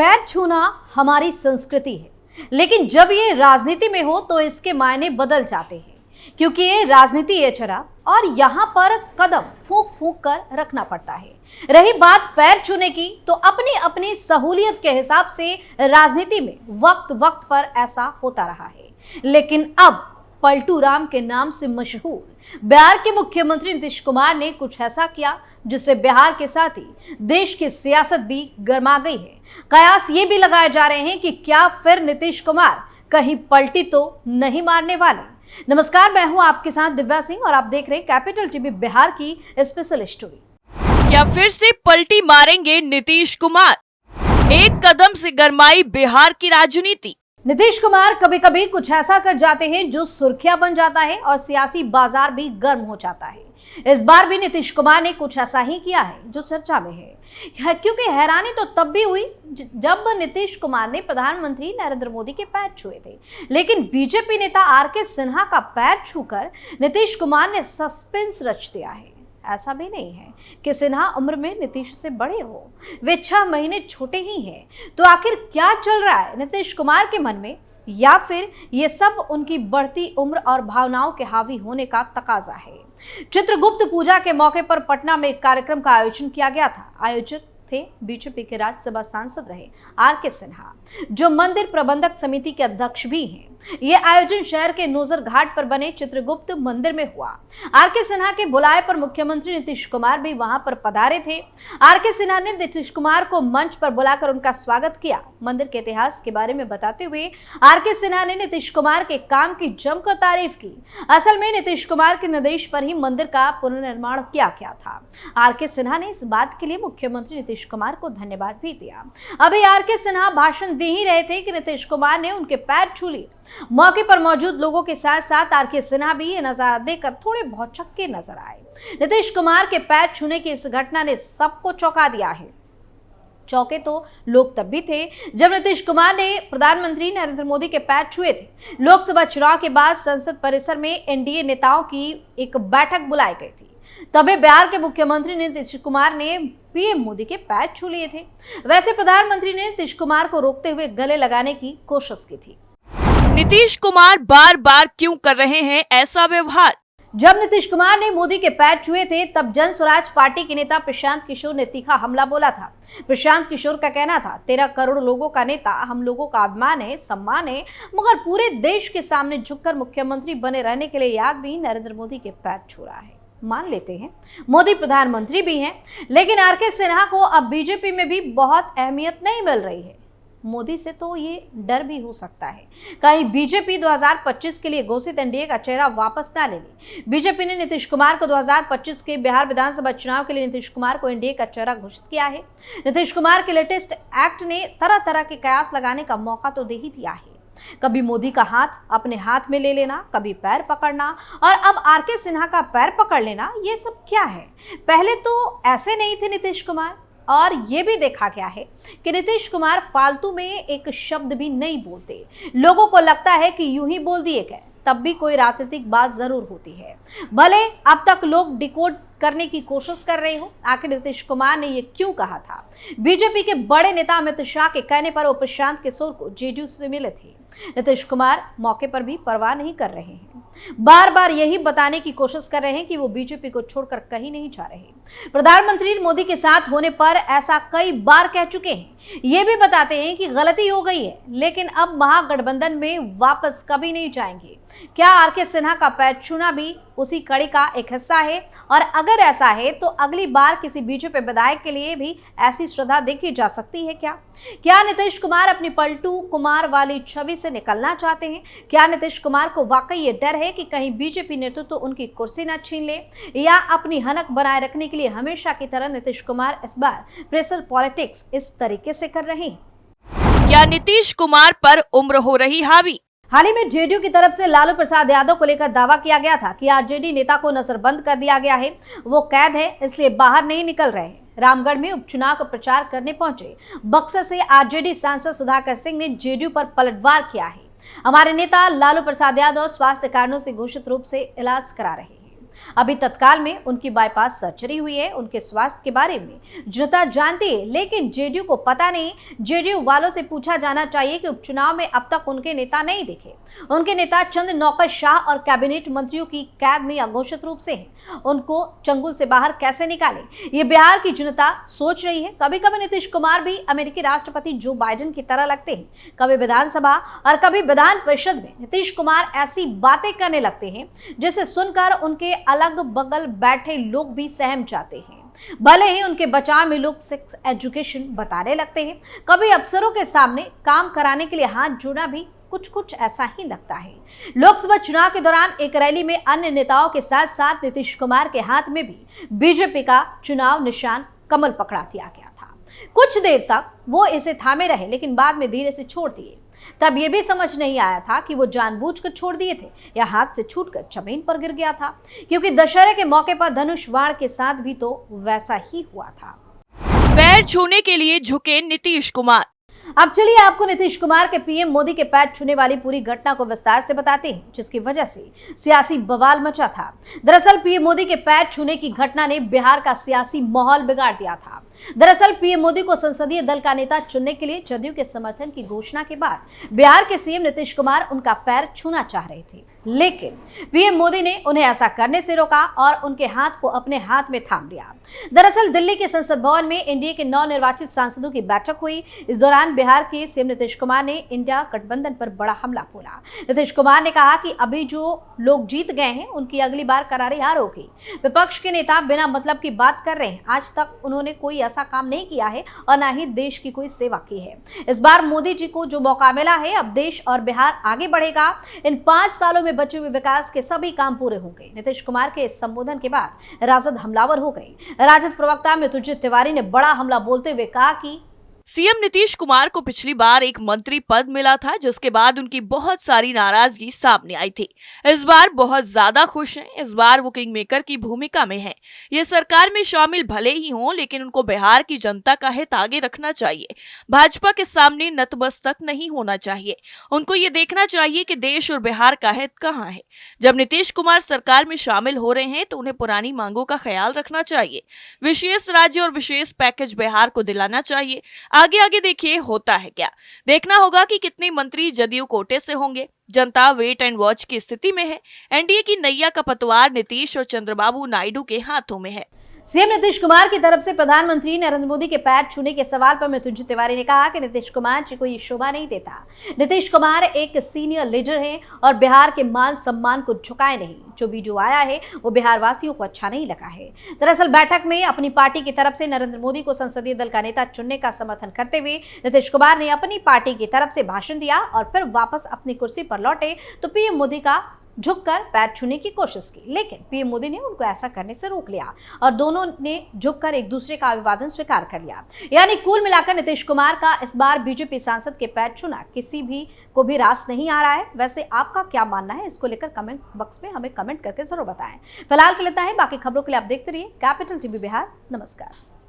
पैर छूना हमारी संस्कृति है, लेकिन जब ये राजनीति में हो तो इसके मायने बदल जाते हैं, क्योंकि ये राजनीति है चरा और यहाँ पर कदम फूंक फूंक कर रखना पड़ता है। रही बात पैर छूने की, तो अपनी अपनी सहूलियत के हिसाब से राजनीति में वक्त वक्त पर ऐसा होता रहा है, लेकिन अब पलटू राम के नाम से मशहूर बिहार के मुख्यमंत्री नीतीश कुमार ने कुछ ऐसा किया जिससे बिहार के साथ ही देश की सियासत भी गर्मा गई है। कयास ये भी लगाए जा रहे हैं कि क्या फिर नीतीश कुमार कहीं पलटी तो नहीं मारने वाले। नमस्कार, मैं हूं आपके साथ दिव्या सिंह और आप देख रहे हैं कैपिटल टीवी बिहार की स्पेशल स्टोरी। क्या फिर से पलटी मारेंगे नीतीश कुमार? एक कदम से गरमाई बिहार की राजनीति। नीतीश कुमार कभी कभी कुछ ऐसा कर जाते हैं जो सुर्खियां बन जाता है और सियासी बाजार भी गर्म हो जाता है। इस बार भी नीतीश कुमार ने कुछ ऐसा ही किया है जो चर्चा में है, क्योंकि हैरानी तो तब भी हुई जब नीतीश कुमार ने प्रधानमंत्री नरेंद्र मोदी के पैर छुए थे, लेकिन बीजेपी नेता आर.के. सिन्हा का पैर छूकर नीतीश कुमार ने सस्पेंस रच दिया है। ऐसा भी नहीं है कि सिन्हा उम्र में नीतीश से बड़े हो, वे 6 महीने छोटे ही हैं। तो आखिर क्या चल रहा है नीतीश कुमार के मन में, या फिर ये सब उनकी बढ़ती उम्र और भावनाओं के हावी होने का तकाजा है। चित्रगुप्त पूजा के मौके पर पटना में एक कार्यक्रम का आयोजन किया गया था। आयोजक थे बीजेपी के राज्यसभा सांसद रहे आर.के. सिन्हा, जो मंदिर प्रबंधक समिति के अध्यक्ष भी हैं। यह आयोजन शहर के नोजर घाट पर बने चित्रगुप्त मंदिर में हुआ। आर.के. सिन्हा के बुलाए पर मुख्यमंत्री नीतीश कुमार भी वहां पर पधारे थे। आर.के. सिन्हा ने नीतीश कुमार को मंच पर बुलाकर उनका स्वागत किया। मंदिर के इतिहास के बारे में बताते हुए आर.के. सिन्हा ने नीतीश कुमार के काम की जमकर तारीफ की। असल में नीतीश कुमार के निर्देश पर ही मंदिर का पुनर्निर्माण किया गया था। आर.के. सिन्हा ने इस बात के लिए मुख्यमंत्री नीतीश कुमार को धन्यवाद भी दिया। अभी आर.के. सिन्हा भाषण दे ही रहे थे कि नीतीश कुमार ने उनके पैर छू लिए। मौके पर मौजूद लोगों के साथ साथ आर.के. सिन्हा भी ये नजारा देखकर थोड़े भौचक्के नजर आए। नीतीश कुमार के पैर छूने की इस घटना ने सबको चौंका दिया है। चौंके तो लोग तब भी थे जब नीतीश कुमार ने प्रधानमंत्री नरेंद्र मोदी के पैर छुए थे। लोकसभा चुनाव के बाद संसद परिसर में एनडीए नेताओं की एक बैठक बुलाई गई थी। तभी बिहार के मुख्यमंत्री नीतीश कुमार ने पीएम मोदी के पैर छू लिए थे। वैसे प्रधानमंत्री ने नीतीश कुमार को रोकते हुए गले लगाने की कोशिश की थी। नीतीश कुमार बार बार क्यों कर रहे हैं ऐसा व्यवहार? जब नीतीश कुमार ने मोदी के पैर छुए थे तब जन स्वराज पार्टी के नेता प्रशांत किशोर ने तीखा हमला बोला था। प्रशांत किशोर का कहना था, 13 करोड़ लोगों का नेता, हम लोगों का अभिमान है, सम्मान है, मगर पूरे देश के सामने झुककर मुख्यमंत्री बने रहने के लिए याद भी नरेंद्र मोदी के पैर छू रहा है। मान लेते हैं मोदी प्रधानमंत्री भी हैं, लेकिन आर.के. सिन्हा को अब बीजेपी में भी बहुत अहमियत नहीं मिल रही है। मोदी से तो ये डर भी हो सकता है कहीं बीजेपी 2025 के लिए घोषित एनडीए का चेहरा वापस ना ले ले। बीजेपी ने नीतीश कुमार को 2025 के बिहार विधानसभा चुनाव के लिए नीतीश कुमार को एनडीए का चेहरा घोषित किया है। नीतीश कुमार के लेटेस्ट एक्ट ने तरह तरह के कयास लगाने का मौका तो दे ही दिया है। कभी मोदी का हाथ अपने हाथ में ले लेना, कभी पैर पकड़ना, और अब आर.के. सिन्हा का पैर पकड़ लेना। ये सब क्या है? पहले तो ऐसे नहीं थे नीतीश कुमार। और ये भी देखा गया है कि नीतीश कुमार फालतू में एक शब्द भी नहीं बोलते। लोगों को लगता है कि यूं ही बोल दिए गए, तब भी कोई राजनीतिक बात जरूर होती है। भले अब तक लोग डिकोड करने की कोशिश कर रहे हो आखिर नीतीश कुमार ने ये क्यों कहा था। बीजेपी के बड़े नेता अमित शाह के कहने पर वो प्रशांत किशोर को जेडीयू से मिले थे। नीतीश कुमार मौके पर भी परवाह नहीं कर रहे हैं, बार बार यही बताने की कोशिश कर रहे हैं कि वो बीजेपी को छोड़कर कहीं नहीं जा रहे। प्रधानमंत्री मोदी के साथ होने पर ऐसा कई बार कह चुके हैं। ये भी बताते हैं कि गलती हो गई है, लेकिन अब महागठबंधन में वापस कभी नहीं जाएंगे। क्या आर.के. सिन्हा का पैर छूना भी उसी कड़ी का एक हिस्सा है? और अगर ऐसा है तो अगली बार किसी बीजेपी विधायक के लिए भी ऐसी श्रद्धा देखी जा सकती है क्या नीतीश कुमार अपनी पलटू कुमार वाली छवि से निकलना चाहते हैं? क्या नीतीश कुमार को वाकई ये डर है कि कहीं बीजेपी नेतृत्व तो उनकी कुर्सी न छीन ले, या अपनी हनक बनाए रखने के लिए हमेशा की तरह नीतीश कुमार इस बार प्रेशर पॉलिटिक्स इस तरीके से कर रहे हैं? क्या नीतीश कुमार पर उम्र हो रही हावी? हाल ही में जेडीयू की तरफ से लालू प्रसाद यादव को लेकर दावा किया गया था कि आरजेडी नेता को नजरबंद कर दिया गया है, वो कैद है इसलिए बाहर नहीं निकल रहे हैं। रामगढ़ में उपचुनाव का प्रचार करने पहुंचे बक्सर से आरजेडी सांसद सुधाकर सिंह ने जेडीयू पर पलटवार किया है। हमारे नेता लालू प्रसाद यादव स्वास्थ्य कारणों से घोषित रूप से इलाज करा रहे हैं। अभी तत्काल में उनकी बाईपास सर्जरी हुई है। उनके स्वास्थ्य के बारे में जनता जानती है, लेकिन जेडीयू को पता नहीं। जेडीयू वालों से पूछा जाना चाहिए कि उपचुनाव में अब तक उनके नेता नहीं दिखे। उनके नेता चंद नौकरशाह और कैबिनेट मंत्रियों की कैद में अघोषित रूप से हैं। उनको चंगुल से बाहर कैसे निकाले, ये बिहार की जनता सोच रही है। कभी कभी नीतीश कुमार भी अमेरिकी राष्ट्रपति जो बाइडेन की तरह लगते हैं। कभी विधानसभा और कभी विधान परिषद में नीतीश कुमार ऐसी बातें करने लगते हैं जिसे सुनकर उनके अलग बगल बैठे लोग भी सहम जाते हैं। भले ही उनके बचाव में लोग सेक्स एजुकेशन बताने लगते हैं। कभी अफसरों के सामने काम कराने के लिए हाथ जोड़ना भी कुछ ऐसा ही लगता है। लोकसभा चुनाव के दौरान एक रैली में अन्य नेताओं के साथ साथ नीतीश कुमार के हाथ में भी बीजेपी का चुनाव निशान कमल पकड़ा दिया गया था। कुछ देर तक वो इसे थामे रहे, लेकिन बाद में धीरे से छोड़ दिए। तब ये भी समझ नहीं आया था कि वो जानबूझकर छोड़ दिए थे या हाथ से छूटकर जमीन पर गिर गया था, क्योंकि दशहरे के मौके पर धनुष बाण के साथ भी तो वैसा ही हुआ था। पैर छूने के लिए झुके नीतीश कुमार। अब चलिए आपको नीतीश कुमार के पीएम मोदी के पैर छूने वाली पूरी घटना को विस्तार से बताते हैं, जिसकी वजह से सियासी बवाल मचा था। दरअसल पीएम मोदी के पैर छूने की घटना ने बिहार का सियासी माहौल बिगाड़ दिया था। दरअसल पीएम मोदी को संसदीय दल का नेता चुनने के लिए जदयू के समर्थन की घोषणा के बाद बिहार के सीएम नीतीश कुमार उनका पैर छूना चाह रहे थे, लेकिन पीएम मोदी ने उन्हें ऐसा करने से रोका और उनके हाथ को अपने हाथ में थाम लिया। दरअसल दिल्ली के संसद भवन में एनडीए के नवनिर्वाचित सांसदों की बैठक हुई। इस दौरान बिहार के सीएम नीतीश कुमार ने इंडिया गठबंधन पर बड़ा हमला बोला। नीतीश कुमार ने कहा कि अभी जो लोग जीत गए हैं उनकी अगली बार करारी हार होगी। विपक्ष के नेता बिना मतलब की बात कर रहे हैं। आज तक उन्होंने कोई ऐसा काम नहीं किया है और न ही देश की कोई सेवा की है। इस बार मोदी जी को जो मौका मिला है, अब देश और बिहार आगे बढ़ेगा। इन 5 सालों में बचे हुए विकास के सभी काम पूरे होंगे। नीतीश कुमार के इस संबोधन के बाद राजद हमलावर हो गई। राजद प्रवक्ता मृत्युंजय तिवारी ने बड़ा हमला बोलते हुए कहा कि सीएम नीतीश कुमार को पिछली बार एक मंत्री पद मिला था, जिसके बाद उनकी बहुत सारी नाराजगी सामने आई थी। इस बार बहुत ज्यादा खुश हैं। इस बार वो किंग मेकर की भूमिका में हैं। ये सरकार में शामिल भले ही हों, लेकिन उनको बिहार की जनता का हित आगे रखना चाहिए। भाजपा के सामने नतमस्तक नहीं होना चाहिए। उनको ये देखना चाहिए कि देश और बिहार का हित कहाँ है। जब नीतीश कुमार सरकार में शामिल हो रहे हैं तो उन्हें पुरानी मांगों का ख्याल रखना चाहिए। विशेष राज्य और विशेष पैकेज बिहार को दिलाना चाहिए। आगे आगे देखिए होता है क्या। देखना होगा कि कितने मंत्री जदयू कोटे से होंगे। जनता वेट एंड वॉच की स्थिति में है। एनडीए की नैया का पतवार नीतीश और चंद्रबाबू नायडू के हाथों में है। सीएम नीतीश कुमार की तरफ से प्रधानमंत्री नरेंद्र मोदी के पैर छूने के सवाल पर मृत्युंजय तिवारी ने कहा कि नीतीश कुमार जी को ये शोभा नहीं देता। नीतीश कुमार एक सीनियर लीडर हैं और बिहार के मान सम्मान को झुकाए नहीं। जो वीडियो आया है वो बिहार वासियों को अच्छा नहीं लगा है। दरअसल बैठक में अपनी पार्टी की तरफ से नरेंद्र मोदी को संसदीय दल का नेता चुनने का समर्थन करते हुए नीतीश कुमार ने अपनी पार्टी की तरफ से भाषण दिया और फिर वापस अपनी कुर्सी पर लौटे तो पीएम मोदी का झुककर पैर छूने की कोशिश की, लेकिन पीएम मोदी ने उनको ऐसा करने से रोक लिया और दोनों ने झुककर एक दूसरे का अभिवादन स्वीकार कर लिया। यानी कुल मिलाकर नीतीश कुमार का इस बार बीजेपी सांसद के पैर छूना किसी भी को भी रास नहीं आ रहा है। वैसे आपका क्या मानना है, इसको लेकर कमेंट बॉक्स में हमें कमेंट करके जरूर बताएं। फिलहाल के लिए इतना ही। बाकी खबरों के लिए आप देखते रहिए कैपिटल टीवी बिहार। नमस्कार।